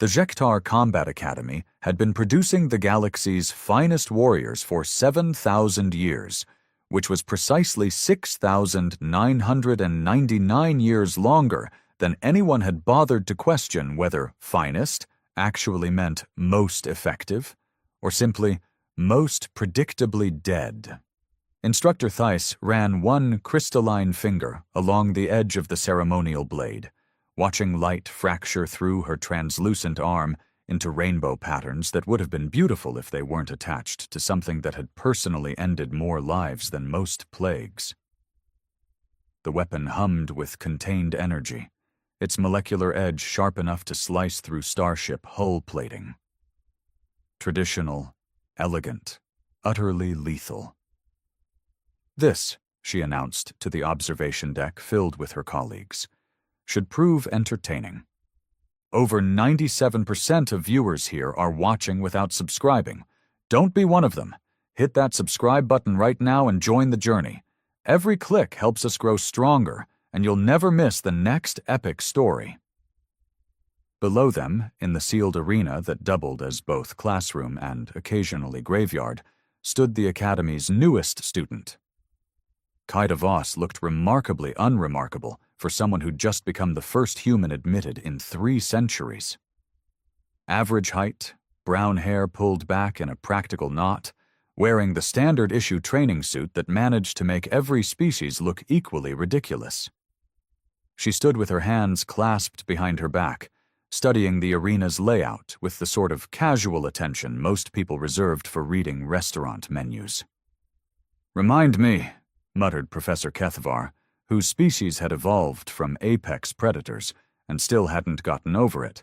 The Jektar Combat Academy had been producing the galaxy's finest warriors for 7,000 years, which was precisely 6,999 years longer than anyone had bothered to question whether finest actually meant most effective, or simply most predictably dead. Instructor Theiss ran one crystalline finger along the edge of the ceremonial blade, watching light fracture through her translucent arm into rainbow patterns that would have been beautiful if they weren't attached to something that had personally ended more lives than most plagues. The weapon hummed with contained energy, its molecular edge sharp enough to slice through starship hull plating. Traditional, elegant, utterly lethal. This, she announced to the observation deck filled with her colleagues, should prove entertaining. Over 97% of viewers here are watching without subscribing. Don't be one of them. Hit that subscribe button right now and join the journey. Every click helps us grow stronger, and you'll never miss the next epic story. Below them, in the sealed arena that doubled as both classroom and occasionally graveyard, stood the Academy's newest student. Kaida Voss looked remarkably unremarkable for someone who'd just become the first human admitted in 3 centuries. Average height, brown hair pulled back in a practical knot, wearing the standard issue training suit that managed to make every species look equally ridiculous. She stood with her hands clasped behind her back, studying the arena's layout with the sort of casual attention most people reserved for reading restaurant menus. "Remind me," muttered Professor Kethvar, whose species had evolved from apex predators and still hadn't gotten over it.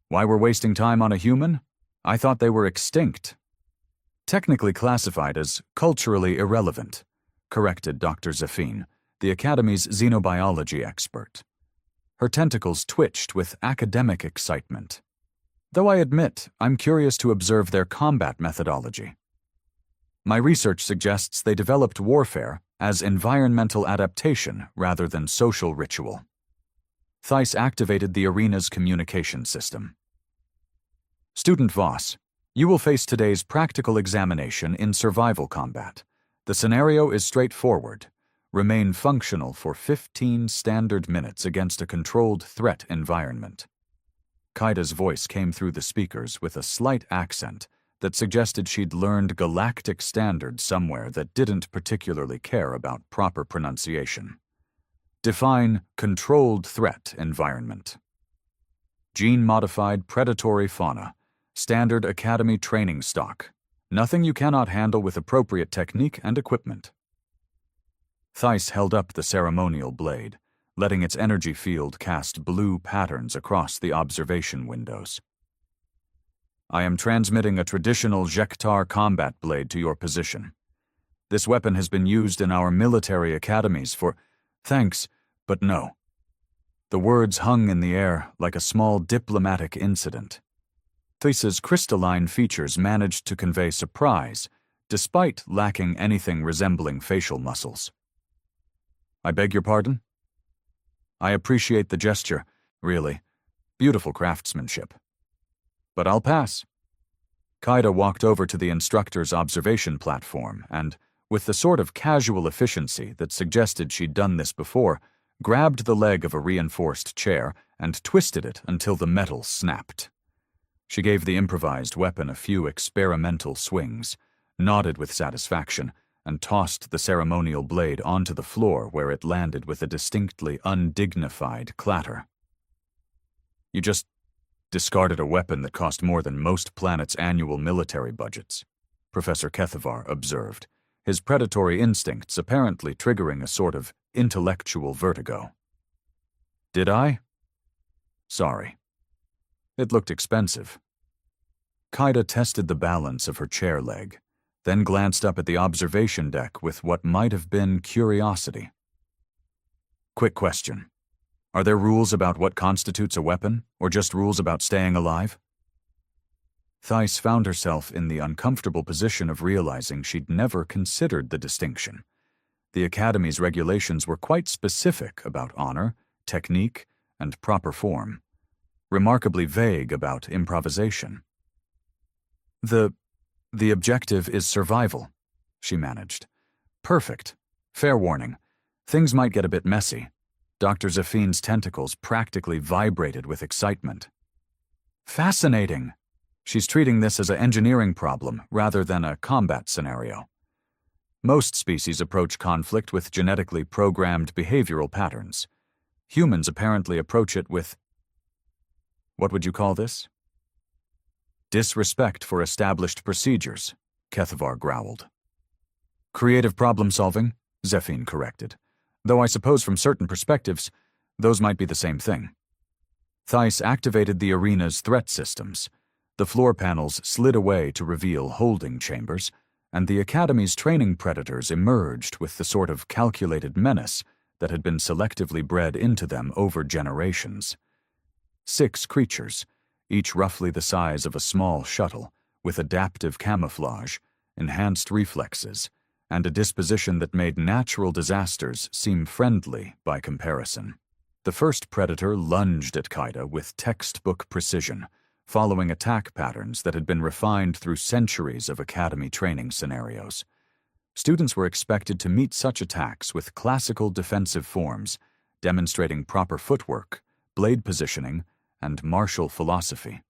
"Why we're wasting time on a human? I thought they were extinct." "Technically classified as culturally irrelevant," corrected Dr. Zafine, the Academy's xenobiology expert. Her tentacles twitched with academic excitement. "Though I admit, I'm curious to observe their combat methodology. My research suggests they developed warfare as environmental adaptation rather than social ritual." Theiss activated the arena's communication system. "Student Voss, you will face today's practical examination in survival combat. The scenario is straightforward. Remain functional for 15 standard minutes against a controlled threat environment." Kaida's voice came through the speakers with a slight accent that suggested she'd learned Galactic standards somewhere that didn't particularly care about proper pronunciation. "Define controlled threat environment. Gene-modified predatory fauna, standard Academy training stock, nothing you cannot handle with appropriate technique and equipment." Theiss held up the ceremonial blade, letting its energy field cast blue patterns across the observation windows. "I am transmitting a traditional Jektar combat blade to your position. This weapon has been used in our military academies for— Thanks, but no." The words hung in the air like a small diplomatic incident. Theiss's crystalline features managed to convey surprise, despite lacking anything resembling facial muscles. "I beg your pardon?" "I appreciate the gesture, really. Beautiful craftsmanship. But I'll pass." Kaida walked over to the instructor's observation platform and, with the sort of casual efficiency that suggested she'd done this before, grabbed the leg of a reinforced chair and twisted it until the metal snapped. She gave the improvised weapon a few experimental swings, nodded with satisfaction, and tossed the ceremonial blade onto the floor where it landed with a distinctly undignified clatter. "You just discarded a weapon that cost more than most planets' annual military budgets," Professor Kethvar observed, his predatory instincts apparently triggering a sort of intellectual vertigo. "Did I? Sorry. It looked expensive." Kaida tested the balance of her chair leg, then glanced up at the observation deck with what might have been curiosity. "Quick question. Are there rules about what constitutes a weapon, or just rules about staying alive?" Theiss found herself in the uncomfortable position of realizing she'd never considered the distinction. The Academy's regulations were quite specific about honor, technique, and proper form. remarkably vague about improvisation. The objective is survival, she managed. Perfect. Fair warning. Things might get a bit messy. Dr. Zephine's tentacles practically vibrated with excitement. Fascinating. She's treating this as an engineering problem rather than a combat scenario. Most species approach conflict with genetically programmed behavioral patterns. Humans apparently approach it with... What would you call this? Disrespect for established procedures, Kethavar growled. Creative problem-solving, Zephine corrected, though I suppose from certain perspectives, those might be the same thing. Theiss activated the arena's threat systems. The floor panels slid away to reveal holding chambers, and the Academy's training predators emerged with the sort of calculated menace that had been selectively bred into them over generations. 6 creatures, each roughly the size of a small shuttle, with adaptive camouflage, enhanced reflexes, and a disposition that made natural disasters seem friendly by comparison. The first predator lunged at Qaeda with textbook precision, following attack patterns that had been refined through centuries of Academy training scenarios. Students were expected to meet such attacks with classical defensive forms, demonstrating proper footwork, blade positioning, and martial philosophy.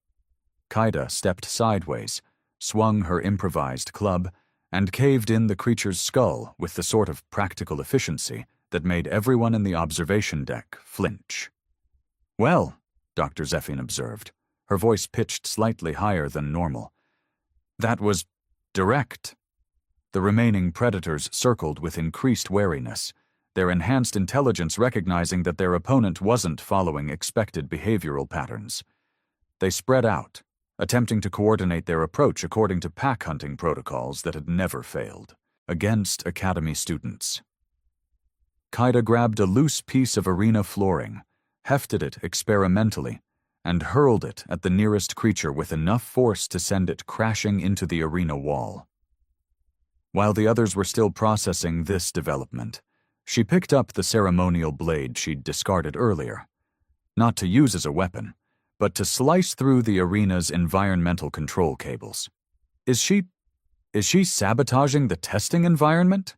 Qaeda stepped sideways, swung her improvised club, and caved in the creature's skull with the sort of practical efficiency that made everyone in the observation deck flinch. Well, Dr. Zephine observed, her voice pitched slightly higher than normal. That was direct. The remaining predators circled with increased wariness, their enhanced intelligence recognizing that their opponent wasn't following expected behavioral patterns. They spread out, attempting to coordinate their approach according to pack hunting protocols that had never failed, against Academy students. Qaeda grabbed a loose piece of arena flooring, hefted it experimentally, and hurled it at the nearest creature with enough force to send it crashing into the arena wall. While the others were still processing this development, she picked up the ceremonial blade she'd discarded earlier, not to use as a weapon, but to slice through the arena's environmental control cables. Is she sabotaging the testing environment?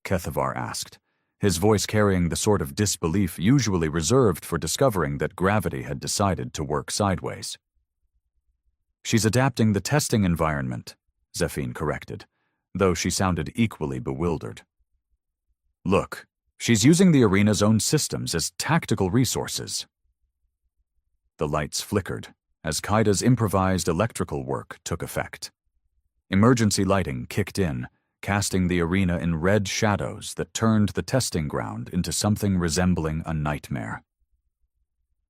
Kethavar asked, his voice carrying the sort of disbelief usually reserved for discovering that gravity had decided to work sideways. She's adapting the testing environment, Zephine corrected, though she sounded equally bewildered. Look, she's using the arena's own systems as tactical resources. The lights flickered as Qaeda's improvised electrical work took effect. Emergency lighting kicked in, casting the arena in red shadows that turned the testing ground into something resembling a nightmare.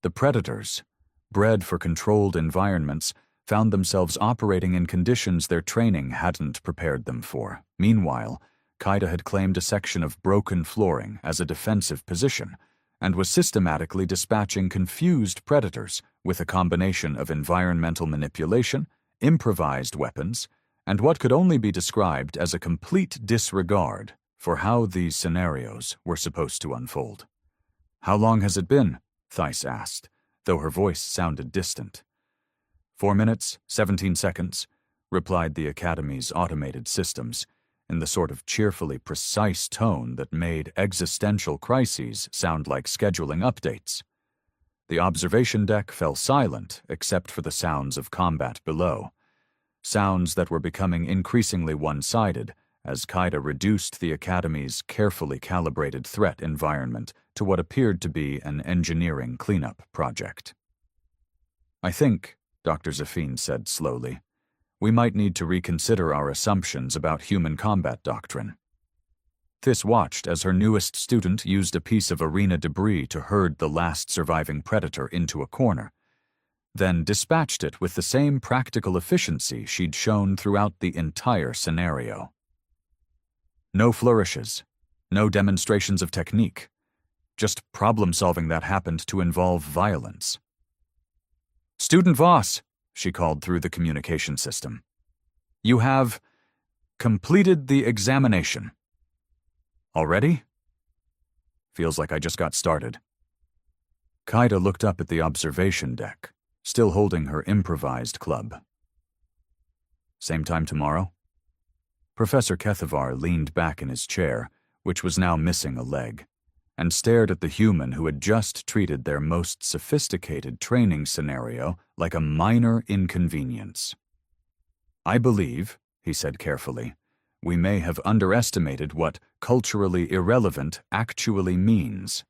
The predators, bred for controlled environments, found themselves operating in conditions their training hadn't prepared them for. Meanwhile, Qaeda had claimed a section of broken flooring as a defensive position and was systematically dispatching confused predators with a combination of environmental manipulation, improvised weapons, and what could only be described as a complete disregard for how these scenarios were supposed to unfold. How long has it been? Theiss asked, though her voice sounded distant. 4 minutes, 17 seconds, replied the Academy's automated systems, in the sort of cheerfully precise tone that made existential crises sound like scheduling updates. The observation deck fell silent except for the sounds of combat below, sounds that were becoming increasingly one-sided as Qaeda reduced the Academy's carefully calibrated threat environment to what appeared to be an engineering cleanup project. I think, Dr. Zephine said slowly, we might need to reconsider our assumptions about human combat doctrine. Theiss watched as her newest student used a piece of arena debris to herd the last surviving predator into a corner, then dispatched it with the same practical efficiency she'd shown throughout the entire scenario. No flourishes, no demonstrations of technique, just problem-solving that happened to involve violence. "Student Voss," she called through the communication system. "You have completed the examination." "Already?" "Feels like I just got started." Qaeda looked up at the observation deck, still holding her improvised club. Same time tomorrow? Professor Kethavar leaned back in his chair, which was now missing a leg, and stared at the human who had just treated their most sophisticated training scenario like a minor inconvenience. I believe, he said carefully, we may have underestimated what culturally irrelevant actually means.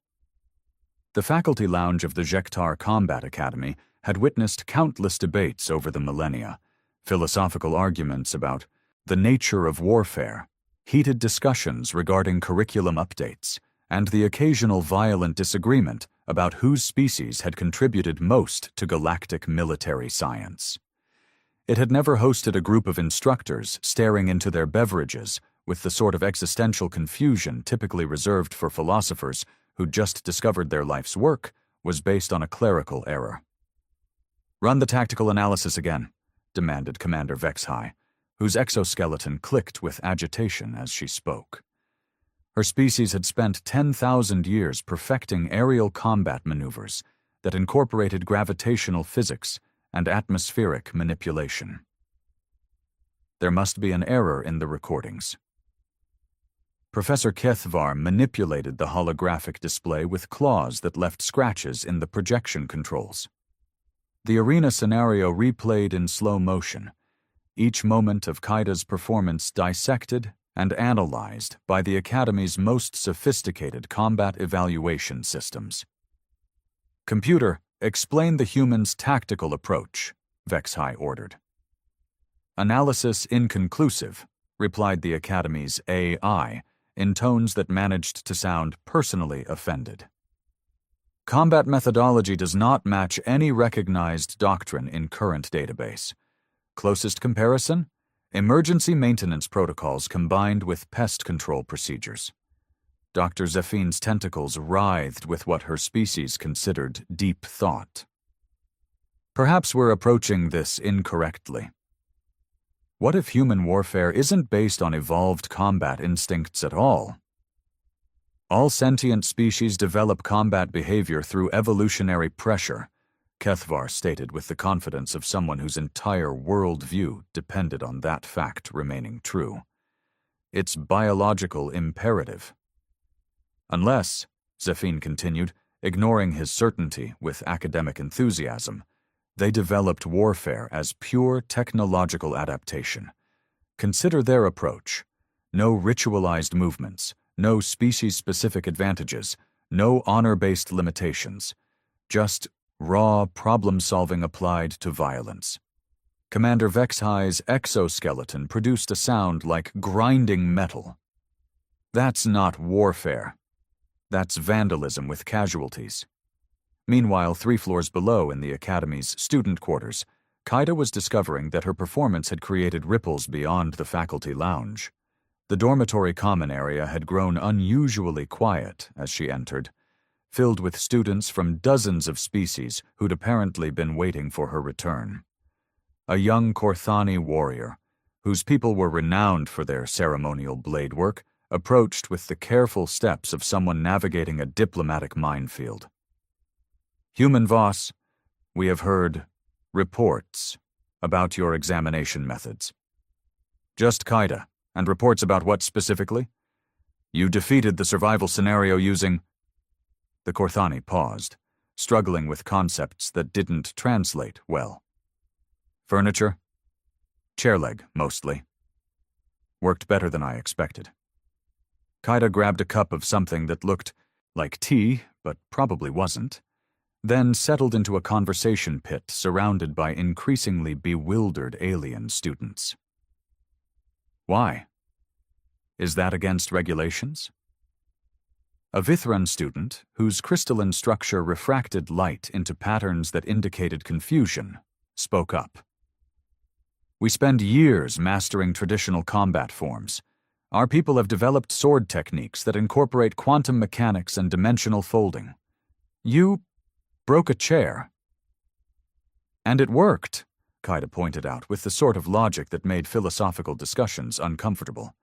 The faculty lounge of the Jektar Combat Academy had witnessed countless debates over the millennia, philosophical arguments about the nature of warfare, heated discussions regarding curriculum updates, and the occasional violent disagreement about whose species had contributed most to galactic military science. It had never hosted a group of instructors staring into their beverages with the sort of existential confusion typically reserved for philosophers who'd just discovered their life's work was based on a clerical error. "Run the tactical analysis again," demanded Commander Vexhai, whose exoskeleton clicked with agitation as she spoke. Her species had spent 10,000 years perfecting aerial combat maneuvers that incorporated gravitational physics and atmospheric manipulation. There must be an error in the recordings. Professor Kethvar manipulated the holographic display with claws that left scratches in the projection controls. The arena scenario replayed in slow motion, each moment of Kaida's performance dissected and analyzed by the Academy's most sophisticated combat evaluation systems. "Computer, explain the human's tactical approach," Vexhai ordered. "Analysis inconclusive," replied the Academy's AI in tones that managed to sound personally offended. "Combat methodology does not match any recognized doctrine in current database. Closest comparison? Emergency maintenance protocols combined with pest control procedures." Dr. Zephine's tentacles writhed with what her species considered deep thought. "Perhaps we're approaching this incorrectly. What if human warfare isn't based on evolved combat instincts at all? All sentient species develop combat behavior through evolutionary pressure," Kethvar stated with the confidence of someone whose entire worldview depended on that fact remaining true. "It's biological imperative. Unless," Zephine continued, ignoring his certainty with academic enthusiasm, "they developed warfare as pure technological adaptation. Consider their approach. No ritualized movements, no species-specific advantages, no honor-based limitations. Just raw problem-solving applied to violence." Commander Vexhai's exoskeleton produced a sound like grinding metal. "That's not warfare. That's vandalism with casualties." Meanwhile, 3 floors below in the Academy's student quarters, Kaida was discovering that her performance had created ripples beyond the faculty lounge. The dormitory common area had grown unusually quiet as she entered, filled with students from dozens of species who'd apparently been waiting for her return. A young Korthani warrior, whose people were renowned for their ceremonial blade work, approached with the careful steps of someone navigating a diplomatic minefield. "Human Voss, we have heard reports about your examination methods." "Just Kaida, and reports about what specifically?" "You defeated the survival scenario using—" The Korthani paused, struggling with concepts that didn't translate well. "Furniture?" "Chair leg, mostly." "Worked better than I expected." Kaida grabbed a cup of something that looked like tea, but probably wasn't, then settled into a conversation pit surrounded by increasingly bewildered alien students. "Why? Is that against regulations?" A Vithran student, whose crystalline structure refracted light into patterns that indicated confusion, spoke up. "We spend years mastering traditional combat forms. Our people have developed sword techniques that incorporate quantum mechanics and dimensional folding. You broke a chair." "And it worked," Kaida pointed out with the sort of logic that made philosophical discussions uncomfortable.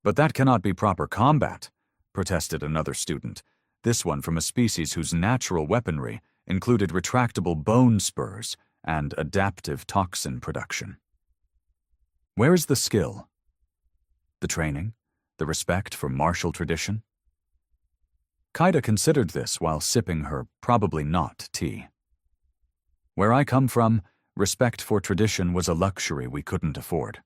"But that cannot be proper combat," protested another student, this one from a species whose natural weaponry included retractable bone spurs and adaptive toxin production. Where is the skill? The training? The respect for martial tradition? Kaida considered this while sipping her probably not tea. Where I come from, respect for tradition was a luxury we couldn't afford.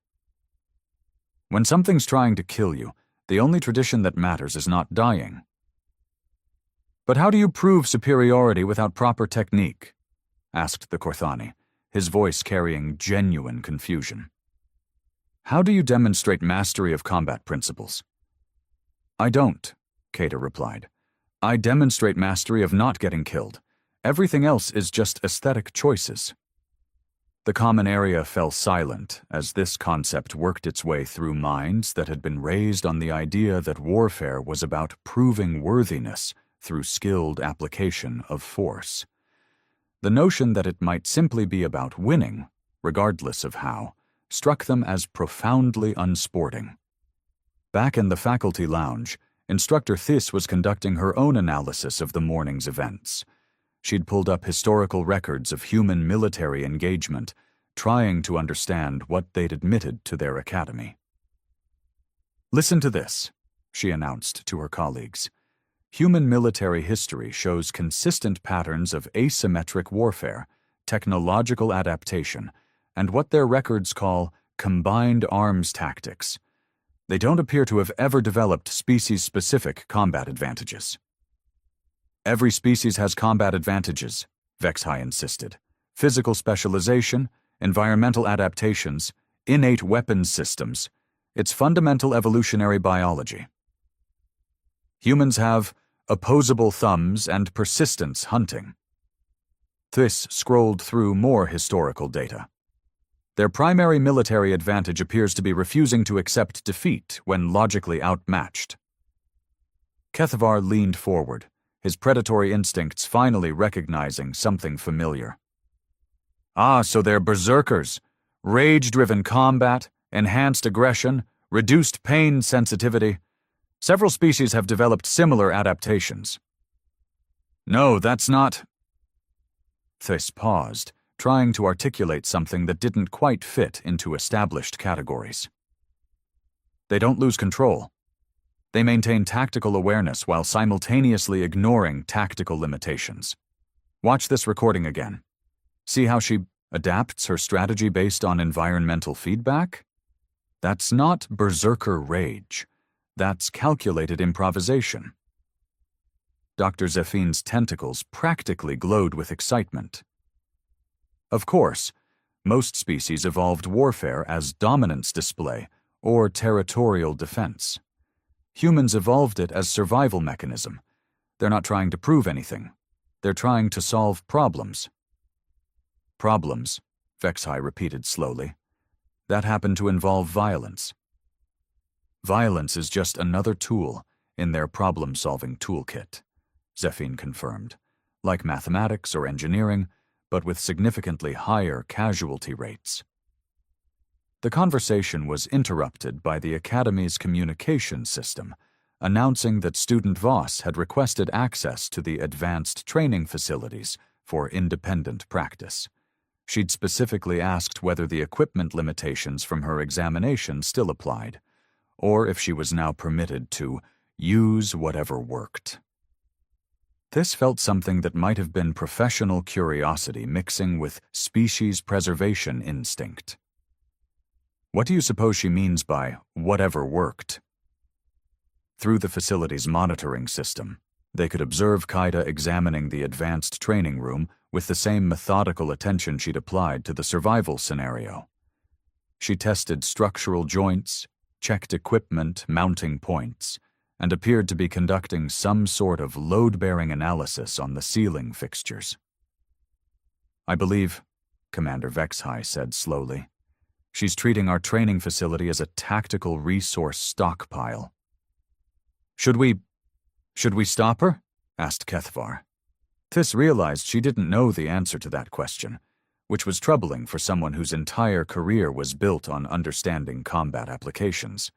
When something's trying to kill you, the only tradition that matters is not dying. But how do you prove superiority without proper technique? Asked the Korthani, his voice carrying genuine confusion. How do you demonstrate mastery of combat principles? I don't, Kaida replied. I demonstrate mastery of not getting killed. Everything else is just aesthetic choices. The common area fell silent as this concept worked its way through minds that had been raised on the idea that warfare was about proving worthiness through skilled application of force. The notion that it might simply be about winning, regardless of how, struck them as profoundly unsporting. Back in the faculty lounge, Instructor Thys was conducting her own analysis of the morning's events. She'd pulled up historical records of human military engagement, trying to understand what they'd admitted to their academy. Listen to this, she announced to her colleagues. Human military history shows consistent patterns of asymmetric warfare, technological adaptation, and what their records call combined arms tactics. They don't appear to have ever developed species-specific combat advantages. Every species has combat advantages, Vexhai insisted. Physical specialization, environmental adaptations, innate weapons systems. It's fundamental evolutionary biology. Humans have opposable thumbs and persistence hunting. Thys scrolled through more historical data. Their primary military advantage appears to be refusing to accept defeat when logically outmatched. Kethavar leaned forward, his predatory instincts finally recognizing something familiar. Ah, so they're berserkers. Rage-driven combat, enhanced aggression, reduced pain sensitivity. Several species have developed similar adaptations. No, that's not... Thys paused, trying to articulate something that didn't quite fit into established categories. They don't lose control. They maintain tactical awareness while simultaneously ignoring tactical limitations. Watch this recording again. See how she adapts her strategy based on environmental feedback? That's not berserker rage. That's calculated improvisation. Dr. Zephine's tentacles practically glowed with excitement. Of course, most species evolved warfare as dominance display or territorial defense. Humans evolved it as survival mechanism. They're not trying to prove anything. They're trying to solve problems. Problems, Vexhai repeated slowly. That happen to involve violence. Violence is just another tool in their problem-solving toolkit, Zephine confirmed, like mathematics or engineering, but with significantly higher casualty rates. The conversation was interrupted by the Academy's communication system, announcing that student Voss had requested access to the advanced training facilities for independent practice. She'd specifically asked whether the equipment limitations from her examination still applied, or if she was now permitted to use whatever worked. This felt something that might have been professional curiosity mixing with species preservation instinct. What do you suppose she means by whatever worked? Through the facility's monitoring system, they could observe Kaida examining the advanced training room with the same methodical attention she'd applied to the survival scenario. She tested structural joints, checked equipment mounting points, and appeared to be conducting some sort of load-bearing analysis on the ceiling fixtures. I believe, Commander Vexhai said slowly, she's treating our training facility as a tactical resource stockpile. Should we stop her? Asked Kethavar. Thys realized she didn't know the answer to that question, which was troubling for someone whose entire career was built on understanding combat applications.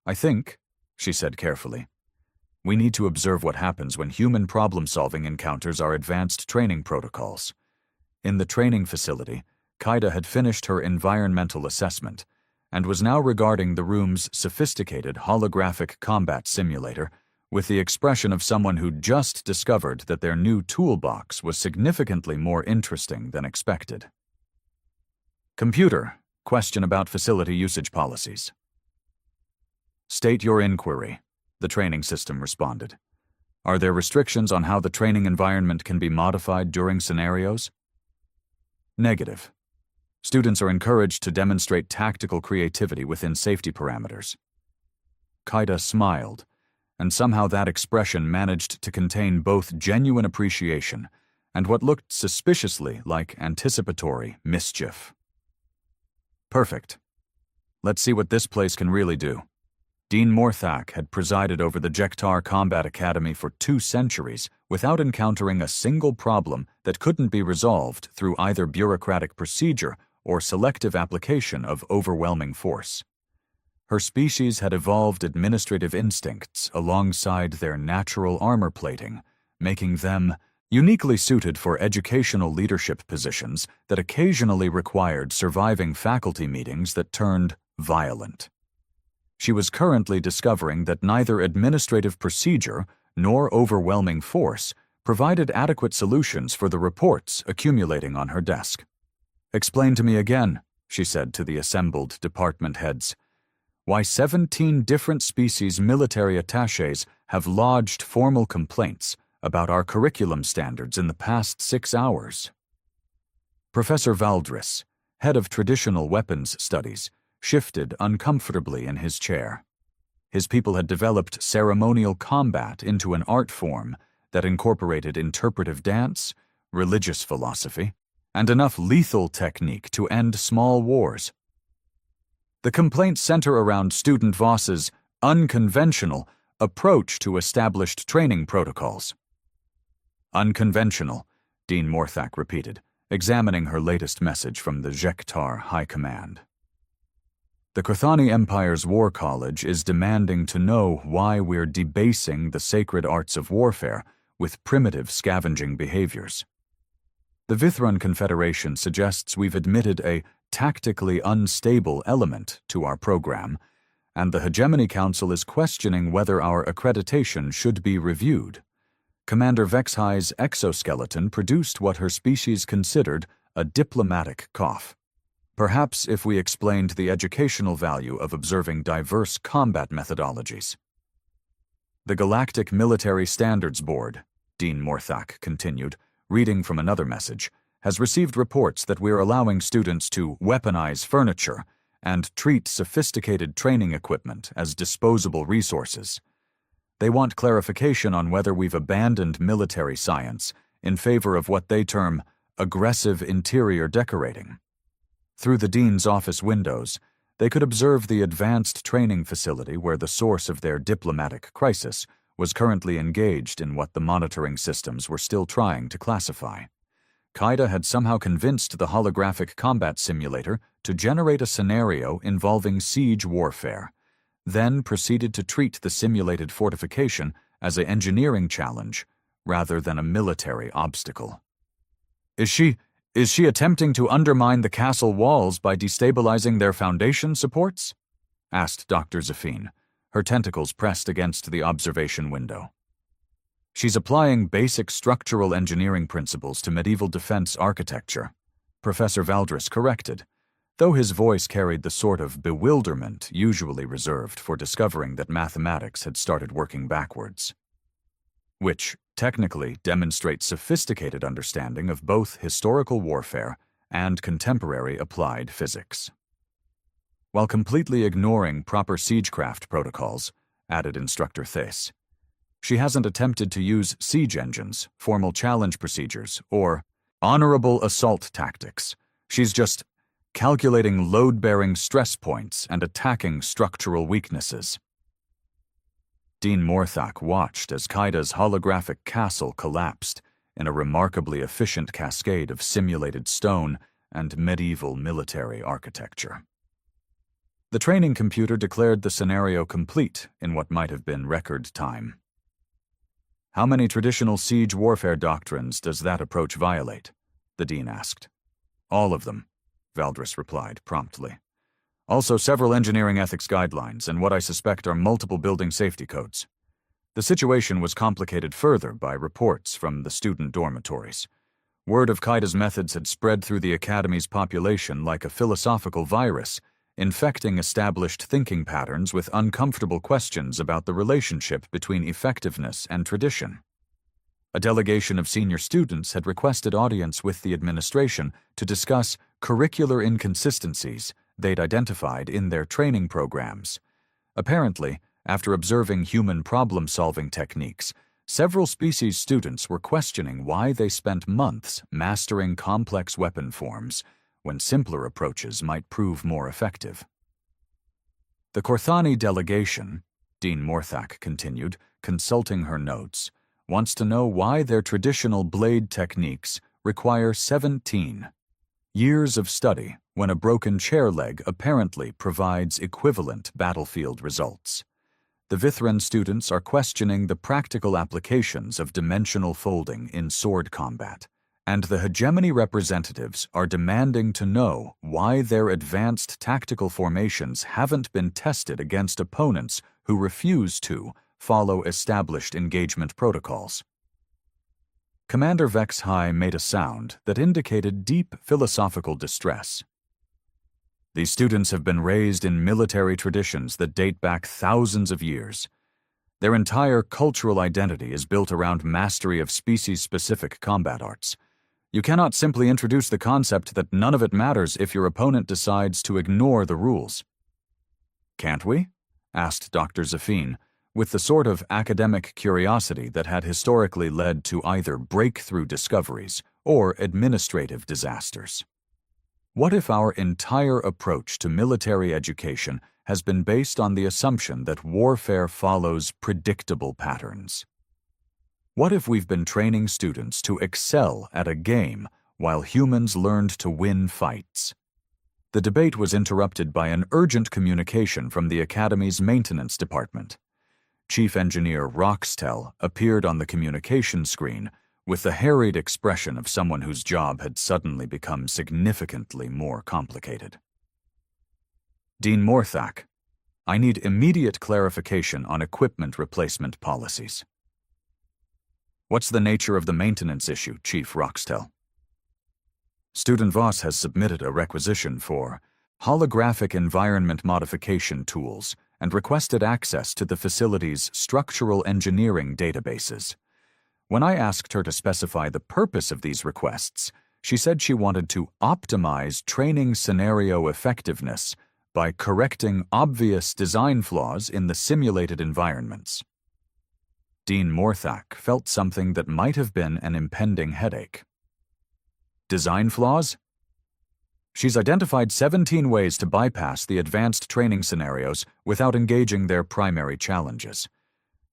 I think, she said carefully, We need to observe what happens when human problem-solving encounters our advanced training protocols. In the training facility, Kaida had finished her environmental assessment and was now regarding the room's sophisticated holographic combat simulator with the expression of someone who'd just discovered that their new toolbox was significantly more interesting than expected. Computer, question about facility usage policies. State your inquiry, the training system responded. Are there restrictions on how the training environment can be modified during scenarios? Negative. Students are encouraged to demonstrate tactical creativity within safety parameters. Kaida smiled, and somehow that expression managed to contain both genuine appreciation and what looked suspiciously like anticipatory mischief. Perfect. Let's see what this place can really do. Dean Morthak had presided over the Jektar Combat Academy for 2 centuries without encountering a single problem that couldn't be resolved through either bureaucratic procedure or selective application of overwhelming force. Her species had evolved administrative instincts alongside their natural armor plating, making them uniquely suited for educational leadership positions that occasionally required surviving faculty meetings that turned violent. She was currently discovering that neither administrative procedure nor overwhelming force provided adequate solutions for the reports accumulating on her desk. "Explain to me again," she said to the assembled department heads, "why 17 different species military attachés have lodged formal complaints about our curriculum standards in the past 6 hours." Professor Valdris, head of traditional weapons studies, shifted uncomfortably in his chair. His people had developed ceremonial combat into an art form that incorporated interpretive dance, religious philosophy, and enough lethal technique to end small wars. The complaints center around Student Voss's unconventional approach to established training protocols. Unconventional, Dean Morthak repeated, examining her latest message from the Jektar High Command. The Kothani Empire's War College is demanding to know why we're debasing the sacred arts of warfare with primitive scavenging behaviors. The Vithrun Confederation suggests we've admitted a tactically unstable element to our program, and the Hegemony Council is questioning whether our accreditation should be reviewed. Commander Vexhigh's exoskeleton produced what her species considered a diplomatic cough. Perhaps if we explained the educational value of observing diverse combat methodologies. The Galactic Military Standards Board, Dean Morthak continued, reading from another message, has received reports that we're allowing students to weaponize furniture and treat sophisticated training equipment as disposable resources. They want clarification on whether we've abandoned military science in favor of what they term aggressive interior decorating. Through the dean's office windows, they could observe the advanced training facility where the source of their diplomatic crisis was currently engaged in what the monitoring systems were still trying to classify. Kaida had somehow convinced the holographic combat simulator to generate a scenario involving siege warfare, then proceeded to treat the simulated fortification as an engineering challenge rather than a military obstacle. Is she attempting to undermine the castle walls by destabilizing their foundation supports?" asked Dr. Zafine, her tentacles pressed against the observation window. "She's applying basic structural engineering principles to medieval defense architecture," Professor Valdris corrected, though his voice carried the sort of bewilderment usually reserved for discovering that mathematics had started working backwards. "Which technically demonstrates sophisticated understanding of both historical warfare and contemporary applied physics." While completely ignoring proper siegecraft protocols, added Instructor Thace, she hasn't attempted to use siege engines, formal challenge procedures, or honorable assault tactics. She's just calculating load-bearing stress points and attacking structural weaknesses. Dean Morthak watched as Kaida's holographic castle collapsed in a remarkably efficient cascade of simulated stone and medieval military architecture. The training computer declared the scenario complete in what might have been record time. How many traditional siege warfare doctrines does that approach violate? The dean asked. All of them, Valdris replied promptly. Also several engineering ethics guidelines and what I suspect are multiple building safety codes. The situation was complicated further by reports from the student dormitories. Word of Kaida's methods had spread through the Academy's population like a philosophical virus, infecting established thinking patterns with uncomfortable questions about the relationship between effectiveness and tradition. A delegation of senior students had requested audience with the administration to discuss curricular inconsistencies they'd identified in their training programs. Apparently, after observing human problem-solving techniques, several species students were questioning why they spent months mastering complex weapon forms when simpler approaches might prove more effective. The Korthani delegation, Dean Morthak continued, consulting her notes, wants to know why their traditional blade techniques require 17 years of study when a broken chair leg apparently provides equivalent battlefield results. The Vithran students are questioning the practical applications of dimensional folding in sword combat, and the hegemony representatives are demanding to know why their advanced tactical formations haven't been tested against opponents who refuse to follow established engagement protocols. Commander Vex High made a sound that indicated deep philosophical distress. These students have been raised in military traditions that date back thousands of years. Their entire cultural identity is built around mastery of species-specific combat arts. You cannot simply introduce the concept that none of it matters if your opponent decides to ignore the rules. Can't we? Asked Dr. Zafine, with the sort of academic curiosity that had historically led to either breakthrough discoveries or administrative disasters. What if our entire approach to military education has been based on the assumption that warfare follows predictable patterns? What if we've been training students to excel at a game while humans learned to win fights? The debate was interrupted by an urgent communication from the Academy's maintenance department. Chief Engineer Roxtel appeared on the communication screen with the harried expression of someone whose job had suddenly become significantly more complicated. Dean Morthak, I need immediate clarification on equipment replacement policies. What's the nature of the maintenance issue, Chief Roxtel? Student Voss has submitted a requisition for holographic environment modification tools and requested access to the facility's structural engineering databases. When I asked her to specify the purpose of these requests, she said she wanted to optimize training scenario effectiveness by correcting obvious design flaws in the simulated environments. Dean Morthak felt something that might have been an impending headache. Design flaws? She's identified 17 ways to bypass the advanced training scenarios without engaging their primary challenges.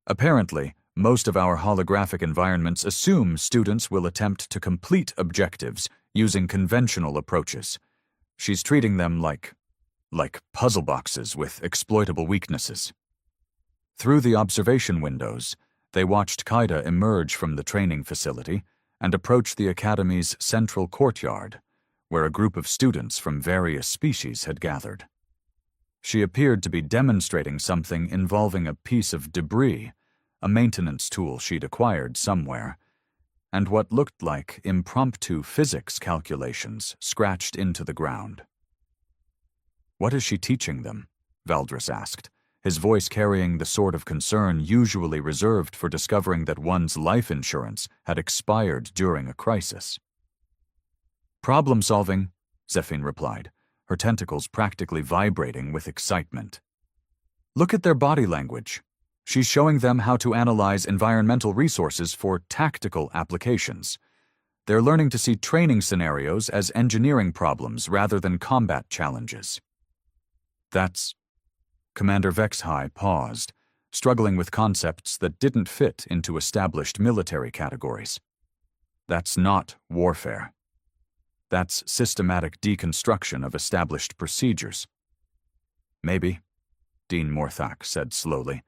Apparently, most of our holographic environments assume students will attempt to complete objectives using conventional approaches. She's treating them like puzzle boxes with exploitable weaknesses. Through the observation windows, they watched Kaida emerge from the training facility and approach the Academy's central courtyard, where a group of students from various species had gathered. She appeared to be demonstrating something involving a piece of debris, a maintenance tool she'd acquired somewhere, and what looked like impromptu physics calculations scratched into the ground. What is she teaching them? Valdris asked, his voice carrying the sort of concern usually reserved for discovering that one's life insurance had expired during a crisis. Problem-solving, Zephyne replied, her tentacles practically vibrating with excitement. Look at their body language. She's showing them how to analyze environmental resources for tactical applications. They're learning to see training scenarios as engineering problems rather than combat challenges. That's... Commander Vexhigh paused, struggling with concepts that didn't fit into established military categories. That's not warfare. That's systematic deconstruction of established procedures. Maybe, Dean Morthak said slowly.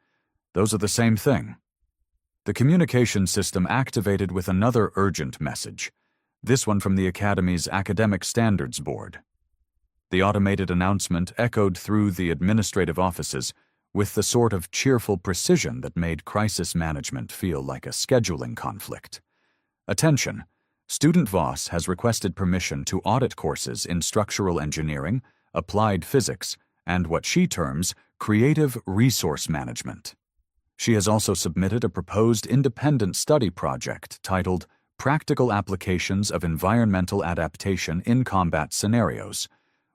Those are the same thing. The communication system activated with another urgent message, this one from the Academy's Academic Standards Board. The automated announcement echoed through the administrative offices with the sort of cheerful precision that made crisis management feel like a scheduling conflict. Attention! Student Voss has requested permission to audit courses in structural engineering, applied physics, and what she terms creative resource management. She has also submitted a proposed independent study project titled Practical Applications of Environmental Adaptation in Combat Scenarios,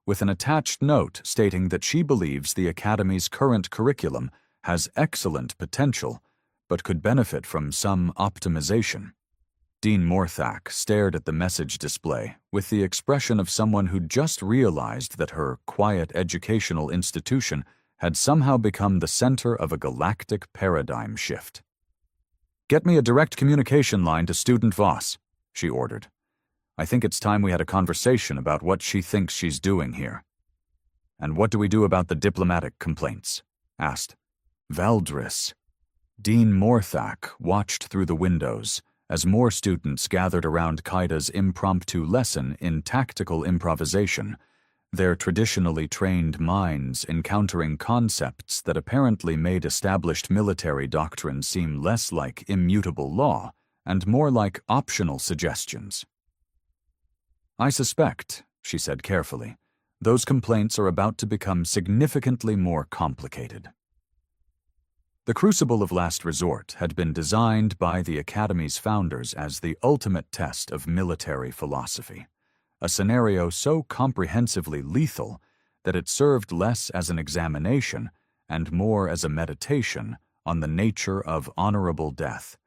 with an attached note stating that she believes the Academy's current curriculum has excellent potential, but could benefit from some optimization. Dean Morthak stared at the message display with the expression of someone who just realized that her quiet educational institution had somehow become the center of a galactic paradigm shift. "Get me a direct communication line to Student Voss," she ordered. "I think it's time we had a conversation about what she thinks she's doing here." "And what do we do about the diplomatic complaints?" asked Valdris. Dean Morthak watched through the windows as more students gathered around Kaida's impromptu lesson in tactical improvisation, their traditionally trained minds encountering concepts that apparently made established military doctrine seem less like immutable law and more like optional suggestions. "I suspect," she said carefully, "those complaints are about to become significantly more complicated." The Crucible of Last Resort had been designed by the Academy's founders as the ultimate test of military philosophy, a scenario so comprehensively lethal that it served less as an examination and more as a meditation on the nature of honorable death.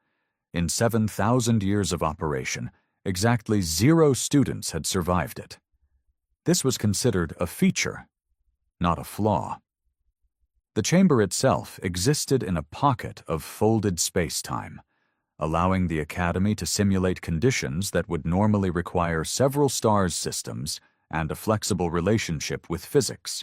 In 7,000 years of operation, exactly 0 students had survived it. This was considered a feature, not a flaw. The chamber itself existed in a pocket of folded space-time, allowing the Academy to simulate conditions that would normally require several stars systems and a flexible relationship with physics.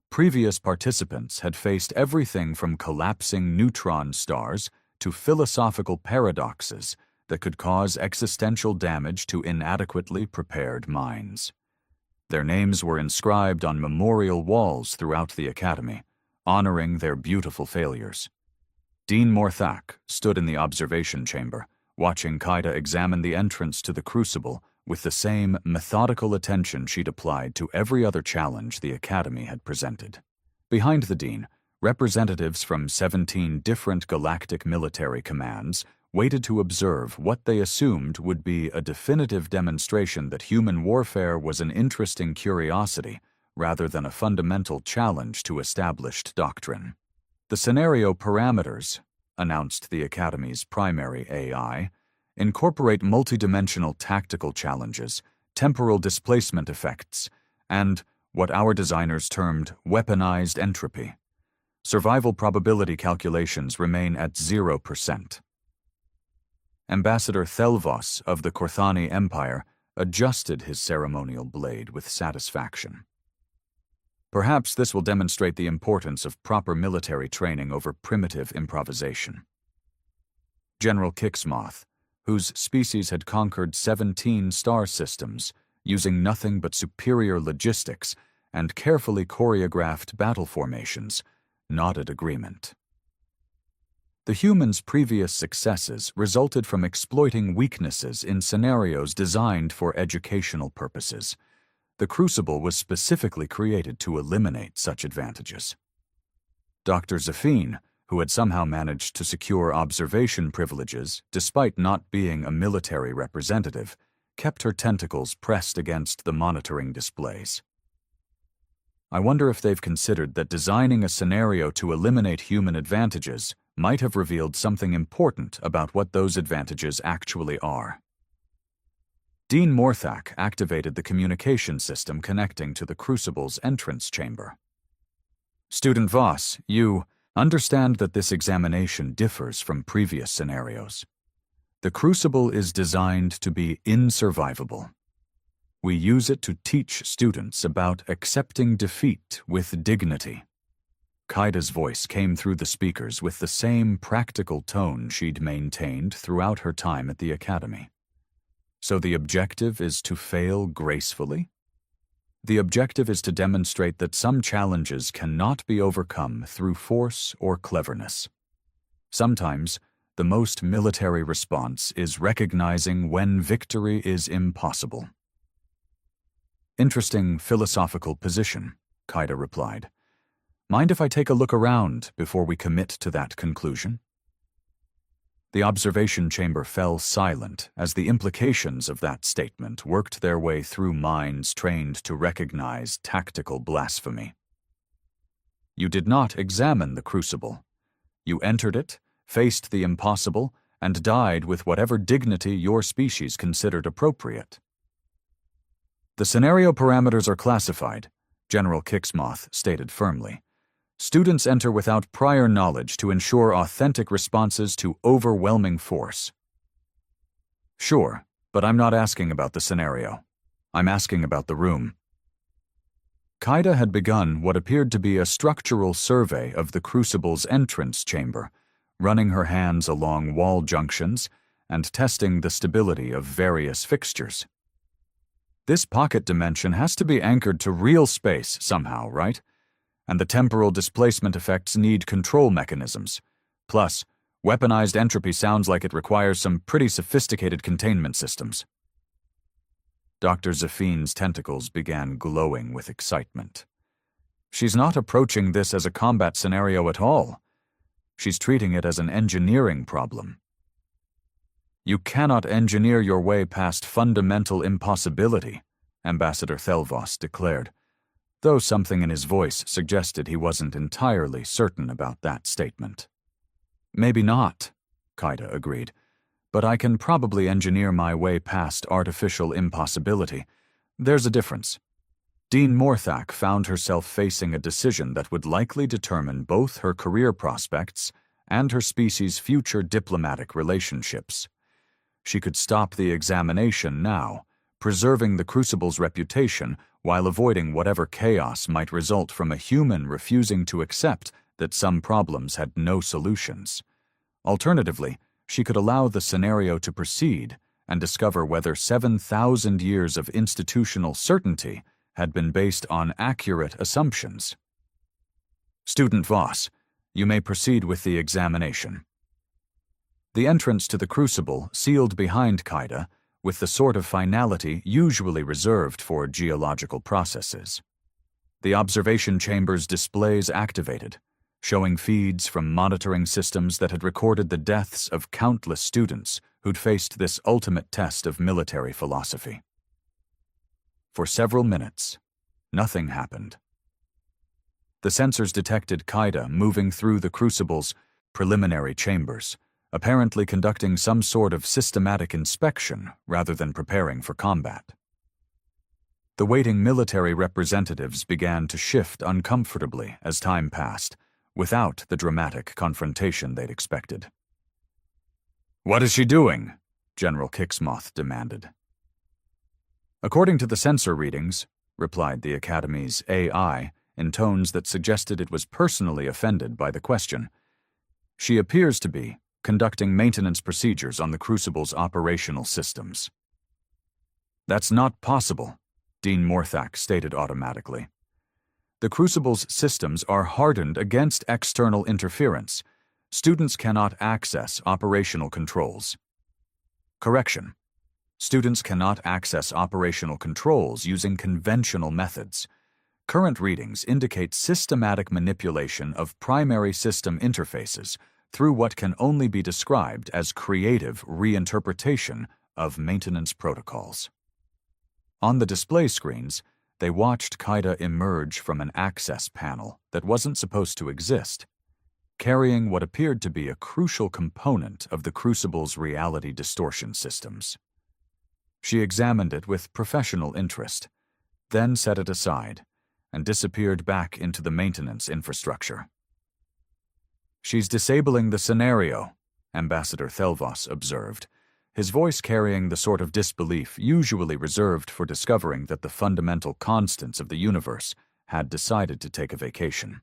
Previous participants had faced everything from collapsing neutron stars to philosophical paradoxes that could cause existential damage to inadequately prepared minds. Their names were inscribed on memorial walls throughout the Academy, honoring their beautiful failures. Dean Morthak stood in the observation chamber, watching Kaida examine the entrance to the Crucible with the same methodical attention she'd applied to every other challenge the Academy had presented. Behind the Dean, representatives from 17 different galactic military commands waited to observe what they assumed would be a definitive demonstration that human warfare was an interesting curiosity rather than a fundamental challenge to established doctrine. "The scenario parameters," announced the Academy's primary AI, "incorporate multidimensional tactical challenges, temporal displacement effects, and what our designers termed weaponized entropy. Survival probability calculations remain at 0%. Ambassador Thelvos of the Korthani Empire adjusted his ceremonial blade with satisfaction. "Perhaps this will demonstrate the importance of proper military training over primitive improvisation." General Kixmoth, whose species had conquered 17 star systems, using nothing but superior logistics and carefully choreographed battle formations, nodded agreement. The humans' previous successes resulted from exploiting weaknesses in scenarios designed for educational purposes. The Crucible was specifically created to eliminate such advantages. Dr. Zafine, who had somehow managed to secure observation privileges despite not being a military representative, kept her tentacles pressed against the monitoring displays. "I wonder if they've considered that designing a scenario to eliminate human advantages might have revealed something important about what those advantages actually are." Dean Morthak activated the communication system connecting to the Crucible's entrance chamber. "Student Voss, you understand that this examination differs from previous scenarios. The Crucible is designed to be insurvivable. We use it to teach students about accepting defeat with dignity. Kaida's voice came through the speakers with the same practical tone she'd maintained throughout her time at the academy. So the objective is to fail gracefully? The objective is to demonstrate that some challenges cannot be overcome through force or cleverness. Sometimes, the most military response is recognizing when victory is impossible. Interesting philosophical position, Kaida replied. Mind if I take a look around before we commit to that conclusion? The observation chamber fell silent as the implications of that statement worked their way through minds trained to recognize tactical blasphemy. You did not examine the crucible. You entered it, faced the impossible, and died with whatever dignity your species considered appropriate. The scenario parameters are classified, General Kixmoth stated firmly. Students enter without prior knowledge to ensure authentic responses to overwhelming force. Sure, but I'm not asking about the scenario. I'm asking about the room. Kaida had begun what appeared to be a structural survey of the Crucible's entrance chamber, running her hands along wall junctions and testing the stability of various fixtures. This pocket dimension has to be anchored to real space somehow, right? And the temporal displacement effects need control mechanisms. Plus, weaponized entropy sounds like it requires some pretty sophisticated containment systems. Dr. Zephine's tentacles began glowing with excitement. She's not approaching this as a combat scenario at all. She's treating it as an engineering problem. You cannot engineer your way past fundamental impossibility, Ambassador Thelvos declared, though something in his voice suggested he wasn't entirely certain about that statement. Maybe not, Kaida agreed, but I can probably engineer my way past artificial impossibility. There's a difference. Dean Morthak found herself facing a decision that would likely determine both her career prospects and her species' future diplomatic relationships. She could stop the examination now, preserving the Crucible's reputation while avoiding whatever chaos might result from a human refusing to accept that some problems had no solutions. Alternatively, she could allow the scenario to proceed and discover whether 7,000 years of institutional certainty had been based on accurate assumptions. Student Voss, you may proceed with the examination. The entrance to the Crucible sealed behind Kaida with the sort of finality usually reserved for geological processes. The observation chamber's displays activated, showing feeds from monitoring systems that had recorded the deaths of countless students who'd faced this ultimate test of military philosophy. For several minutes, nothing happened. The sensors detected Kaida moving through the Crucible's preliminary chambers, apparently conducting some sort of systematic inspection rather than preparing for combat. The waiting military representatives began to shift uncomfortably as time passed, without the dramatic confrontation they'd expected. "What is she doing?" General Kixmoth demanded. "According to the sensor readings," replied the Academy's AI in tones that suggested it was personally offended by the question, "she appears to be conducting maintenance procedures on the Crucible's operational systems." "That's not possible," Dean Morthak stated automatically. "The Crucible's systems are hardened against external interference. Students cannot access operational controls." Correction. Students cannot access operational controls using conventional methods. Current readings indicate systematic manipulation of primary system interfaces through what can only be described as creative reinterpretation of maintenance protocols. On the display screens, they watched Kaida emerge from an access panel that wasn't supposed to exist, carrying what appeared to be a crucial component of the Crucible's reality distortion systems. She examined it with professional interest, then set it aside, and disappeared back into the maintenance infrastructure. "She's disabling the scenario," Ambassador Thelvos observed, his voice carrying the sort of disbelief usually reserved for discovering that the fundamental constants of the universe had decided to take a vacation.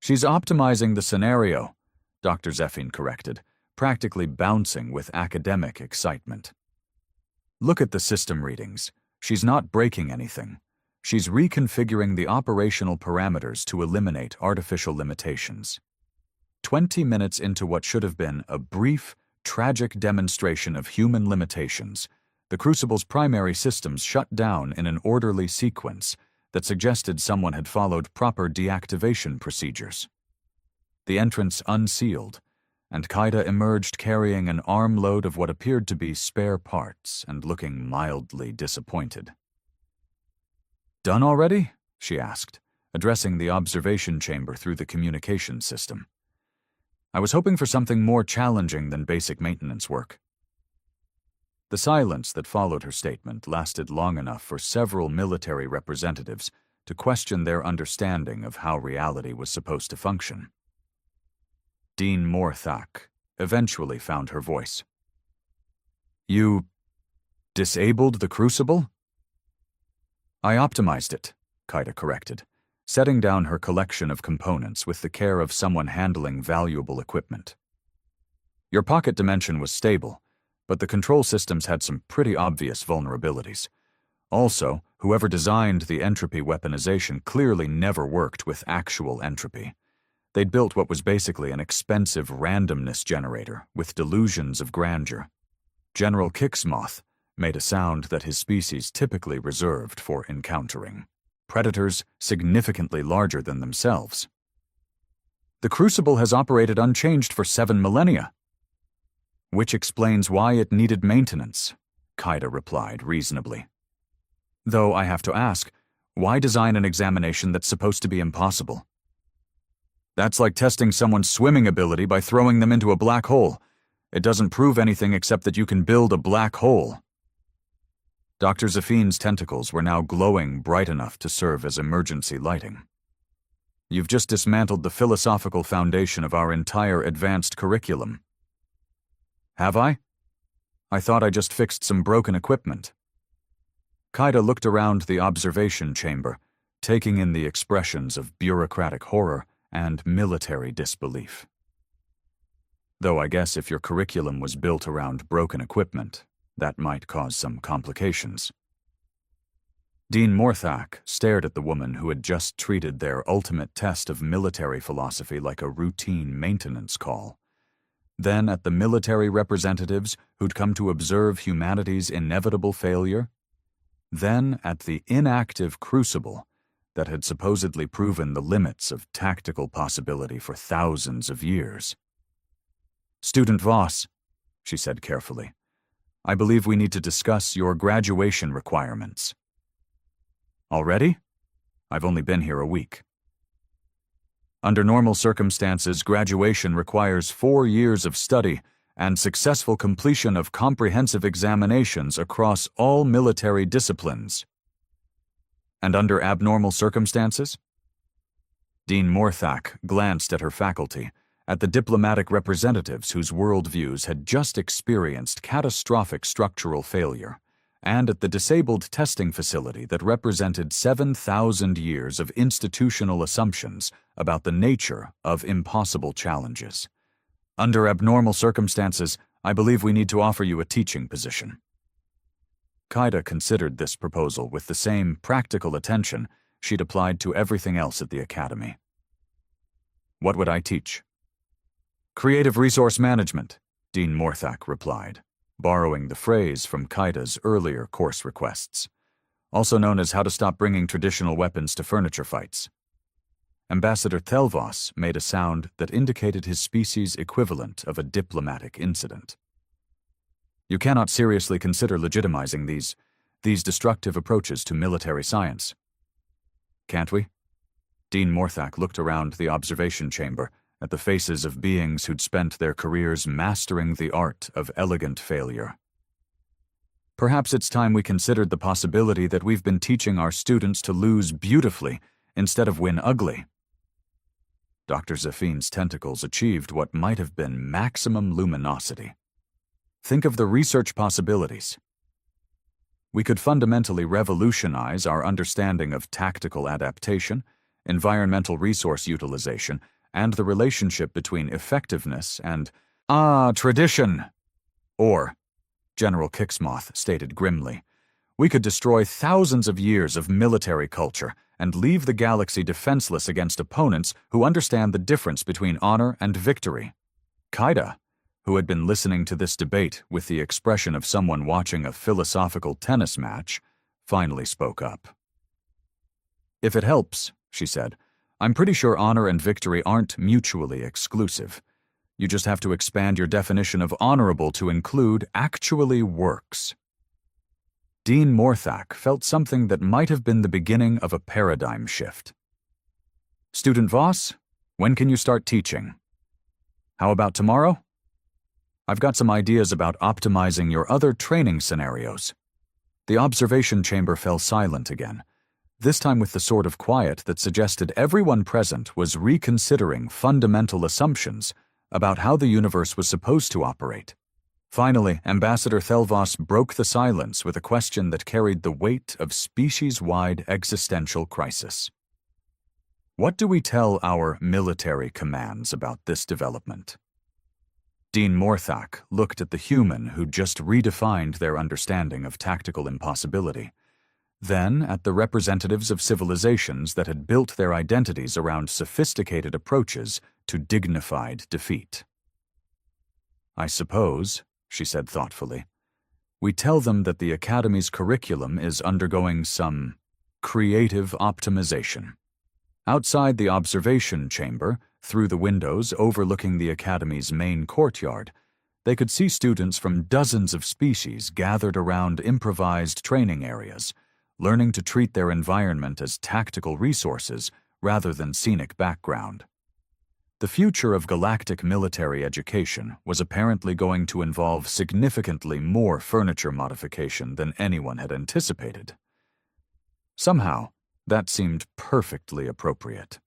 She's optimizing the scenario, Dr. Zeffin corrected, practically bouncing with academic excitement. Look at the system readings. She's not breaking anything. She's reconfiguring the operational parameters to eliminate artificial limitations. 20 minutes into what should have been a brief, tragic demonstration of human limitations, the Crucible's primary systems shut down in an orderly sequence that suggested someone had followed proper deactivation procedures. The entrance unsealed, and Kaida emerged carrying an armload of what appeared to be spare parts and looking mildly disappointed. "Done already?" she asked, addressing the observation chamber through the communication system. "I was hoping for something more challenging than basic maintenance work." The silence that followed her statement lasted long enough for several military representatives to question their understanding of how reality was supposed to function. Dean Morthak eventually found her voice. "You disabled the Crucible?" "I optimized it," Kaida corrected, setting down her collection of components with the care of someone handling valuable equipment. "Your pocket dimension was stable, but the control systems had some pretty obvious vulnerabilities. Also, whoever designed the entropy weaponization clearly never worked with actual entropy. They'd built what was basically an expensive randomness generator with delusions of grandeur. General Kixmoth made a sound that his species typically reserved for encountering predators significantly larger than themselves. The Crucible has operated unchanged for 7 millennia. Which explains why it needed maintenance, Kaida replied reasonably. Though I have to ask, why design an examination that's supposed to be impossible? That's like testing someone's swimming ability by throwing them into a black hole. It doesn't prove anything except that you can build a black hole. Dr. Zeffin's tentacles were now glowing bright enough to serve as emergency lighting. You've just dismantled the philosophical foundation of our entire advanced curriculum. Have I? I thought I just fixed some broken equipment. Kaida looked around the observation chamber, taking in the expressions of bureaucratic horror and military disbelief. Though I guess if your curriculum was built around broken equipment, that might cause some complications. Dean Morthak stared at the woman who had just treated their ultimate test of military philosophy like a routine maintenance call. Then at the military representatives who'd come to observe humanity's inevitable failure. Then at the inactive Crucible that had supposedly proven the limits of tactical possibility for thousands of years. Student Voss, she said carefully, I believe we need to discuss your graduation requirements. Already? I've only been here a week. Under normal circumstances, graduation requires 4 years of study and successful completion of comprehensive examinations across all military disciplines. And under abnormal circumstances? Dean Morthak glanced at her faculty, at the diplomatic representatives whose worldviews had just experienced catastrophic structural failure, and at the disabled testing facility that represented 7,000 years of institutional assumptions about the nature of impossible challenges. Under abnormal circumstances, I believe we need to offer you a teaching position. Kaida considered this proposal with the same practical attention she'd applied to everything else at the academy. What would I teach? Creative resource management, Dean Morthak replied, borrowing the phrase from Kaida's earlier course requests, also known as how to stop bringing traditional weapons to furniture fights. Ambassador Thelvos made a sound that indicated his species' equivalent of a diplomatic incident. You cannot seriously consider legitimizing these destructive approaches to military science. Can't we? Dean Morthak looked around the observation chamber at the faces of beings who'd spent their careers mastering the art of elegant failure. Perhaps it's time we considered the possibility that we've been teaching our students to lose beautifully instead of win ugly. Dr. Zeffin's tentacles achieved what might have been maximum luminosity. Think of the research possibilities. We could fundamentally revolutionize our understanding of tactical adaptation environmental resource utilization, and the relationship between effectiveness and, tradition. Or, General Kixmoth stated grimly, we could destroy thousands of years of military culture and leave the galaxy defenseless against opponents who understand the difference between honor and victory. Kaida, who had been listening to this debate with the expression of someone watching a philosophical tennis match, finally spoke up. If it helps, she said, I'm pretty sure honor and victory aren't mutually exclusive. You just have to expand your definition of honorable to include actually works. Dean Morthak felt something that might have been the beginning of a paradigm shift. Student Voss, when can you start teaching? How about tomorrow? I've got some ideas about optimizing your other training scenarios. The observation chamber fell silent again, this time with the sort of quiet that suggested everyone present was reconsidering fundamental assumptions about how the universe was supposed to operate. Finally, Ambassador Thelvos broke the silence with a question that carried the weight of species-wide existential crisis. What do we tell our military commands about this development? Dean Morthak looked at the human who'd just redefined their understanding of tactical impossibility, then at the representatives of civilizations that had built their identities around sophisticated approaches to dignified defeat. I suppose, she said thoughtfully, we tell them that the Academy's curriculum is undergoing some creative optimization. Outside the observation chamber, through the windows overlooking the Academy's main courtyard, they could see students from dozens of species gathered around improvised training areas, learning to treat their environment as tactical resources rather than scenic background. The future of galactic military education was apparently going to involve significantly more furniture modification than anyone had anticipated. Somehow, that seemed perfectly appropriate.